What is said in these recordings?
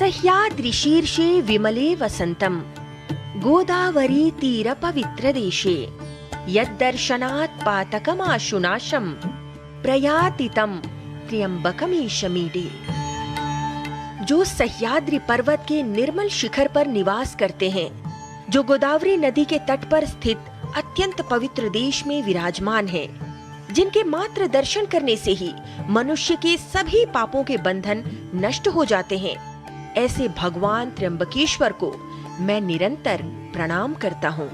सह्याद्रि शीर्षे विमले वसन्तं गोदावरी तीर पवित्र देशे यद्दर्शनात् पातकमाशुनाशं प्रयाति तं त्र्यंबकमीशमीडे। जो सह्याद्रि पर्वत के निर्मल शिखर पर निवास करते हैं, जो गोदावरी नदी के तट पर स्थित अत्यंत पवित्र देश में विराजमान है, जिनके मात्र दर्शन करने से ही मनुष्य के सभी पापों के बंधन नष्ट हो जाते हैं, ऐसे भगवान त्र्यंबकेश्वर को मैं निरंतर प्रणाम करता हूँ।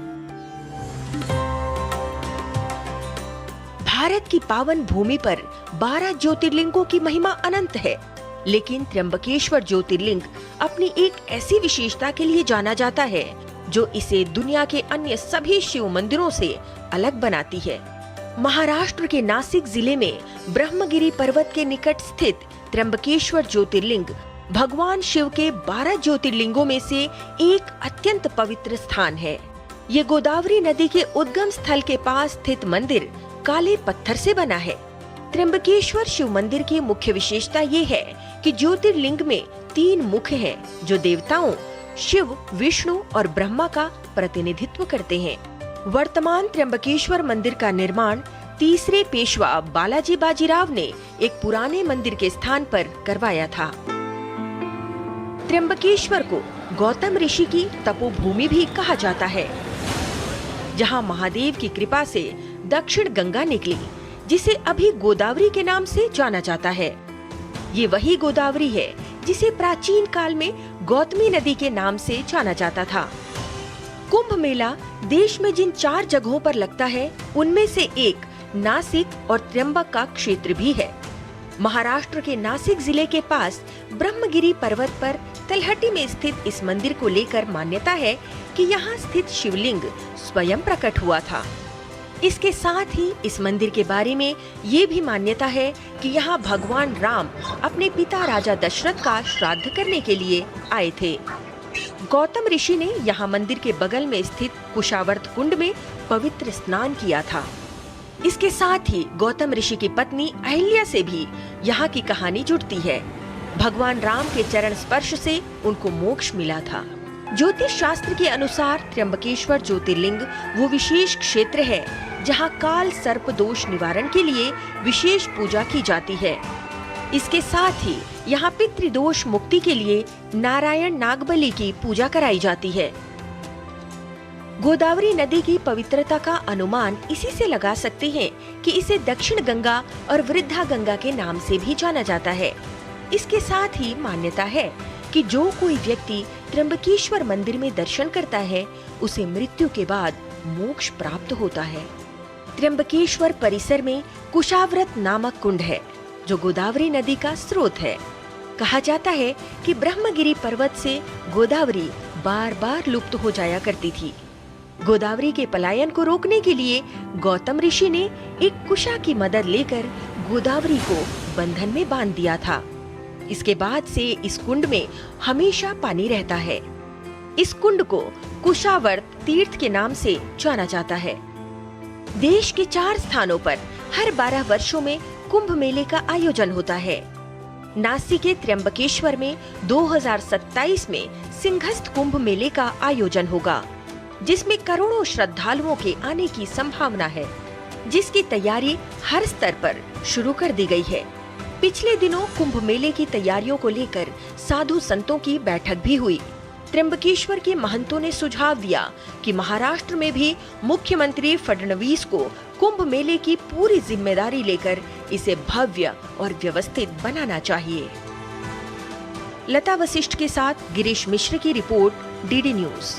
भारत की पावन भूमि पर 12 ज्योतिर्लिंगों की महिमा अनंत है, लेकिन त्र्यंबकेश्वर ज्योतिर्लिंग अपनी एक ऐसी विशेषता के लिए जाना जाता है जो इसे दुनिया के अन्य सभी शिव मंदिरों से अलग बनाती है। महाराष्ट्र के नासिक जिले में ब्रह्मगिरी पर्वत के निकट स्थित त्र्यंबकेश्वर ज्योतिर्लिंग भगवान शिव के 12 ज्योतिर्लिंगों में से एक अत्यंत पवित्र स्थान है। ये गोदावरी नदी के उद्गम स्थल के पास स्थित मंदिर काले पत्थर से बना है। त्र्यंबकेश्वर शिव मंदिर की मुख्य विशेषता ये है कि ज्योतिर्लिंग में 3 मुख हैं, जो देवताओं शिव, विष्णु और ब्रह्मा का प्रतिनिधित्व करते हैं। वर्तमान त्र्यंबकेश्वर मंदिर का निर्माण तीसरे पेशवा बालाजी बाजीराव ने एक पुराने मंदिर के स्थान पर करवाया था। त्र्यंबकेश्वर को गौतम ऋषि की तपोभूमि भी कहा जाता है, जहां महादेव की कृपा से दक्षिण गंगा निकली, जिसे अभी गोदावरी के नाम से जाना जाता है। ये वही गोदावरी है जिसे प्राचीन काल में गौतमी नदी के नाम से जाना जाता था। कुंभ मेला देश में जिन 4 जगहों पर लगता है, उनमें से एक नासिक और त्र्यंबक का क्षेत्र भी है। महाराष्ट्र के नासिक जिले के पास ब्रह्मगिरी पर्वत पर तलहटी में स्थित इस मंदिर को लेकर मान्यता है कि यहाँ स्थित शिवलिंग स्वयं प्रकट हुआ था। इसके साथ ही इस मंदिर के बारे में ये भी मान्यता है कि यहाँ भगवान राम अपने पिता राजा दशरथ का श्राद्ध करने के लिए आए थे। गौतम ऋषि ने यहाँ मंदिर के बगल में स्थित कुशावर्त कुंड में पवित्र स्नान किया था। इसके साथ ही गौतम ऋषि की पत्नी अहिल्या से भी यहाँ की कहानी जुड़ती है। भगवान राम के चरण स्पर्श से उनको मोक्ष मिला था। ज्योतिष शास्त्र के अनुसार त्र्यंबकेश्वर ज्योतिर्लिंग वो विशेष क्षेत्र है जहाँ काल सर्प दोष निवारण के लिए विशेष पूजा की जाती है। इसके साथ ही यहाँ पितृदोष मुक्ति के लिए नारायण नागबली की पूजा कराई जाती है। गोदावरी नदी की पवित्रता का अनुमान इसी से लगा सकते हैं कि इसे दक्षिण गंगा और वृद्धा गंगा के नाम से भी जाना जाता है। इसके साथ ही मान्यता है कि जो कोई व्यक्ति त्र्यंबकेश्वर मंदिर में दर्शन करता है, उसे मृत्यु के बाद मोक्ष प्राप्त होता है। त्र्यंबकेश्वर परिसर में कुशाव्रत नामक कुंड है, जो गोदावरी नदी का स्रोत है। कहा जाता है कि ब्रह्मगिरी पर्वत से गोदावरी बार बार लुप्त हो जाया करती थी। गोदावरी के पलायन को रोकने के लिए गौतम ऋषि ने एक कुशा की मदद लेकर गोदावरी को बंधन में बांध दिया था। इसके बाद से इस कुंड में हमेशा पानी रहता है। इस कुंड को कुशावर्त तीर्थ के नाम से जाना जाता है। देश के 4 स्थानों पर हर 12 वर्षों में कुंभ मेले का आयोजन होता है। नासिक के त्र्यंबकेश्वर में 2027 में सिंहस्थ कुंभ मेले का आयोजन होगा, जिसमें करोड़ों श्रद्धालुओं के आने की संभावना है, जिसकी तैयारी हर स्तर पर शुरू कर दी गई है। पिछले दिनों कुंभ मेले की तैयारियों को लेकर साधु संतों की बैठक भी हुई। त्र्यंबकेश्वर के महंतों ने सुझाव दिया कि महाराष्ट्र में भी मुख्यमंत्री फडणवीस को कुंभ मेले की पूरी जिम्मेदारी लेकर इसे भव्य और व्यवस्थित बनाना चाहिए। लता वशिष्ठ के साथ गिरीश मिश्र की रिपोर्ट, डीडी न्यूज़।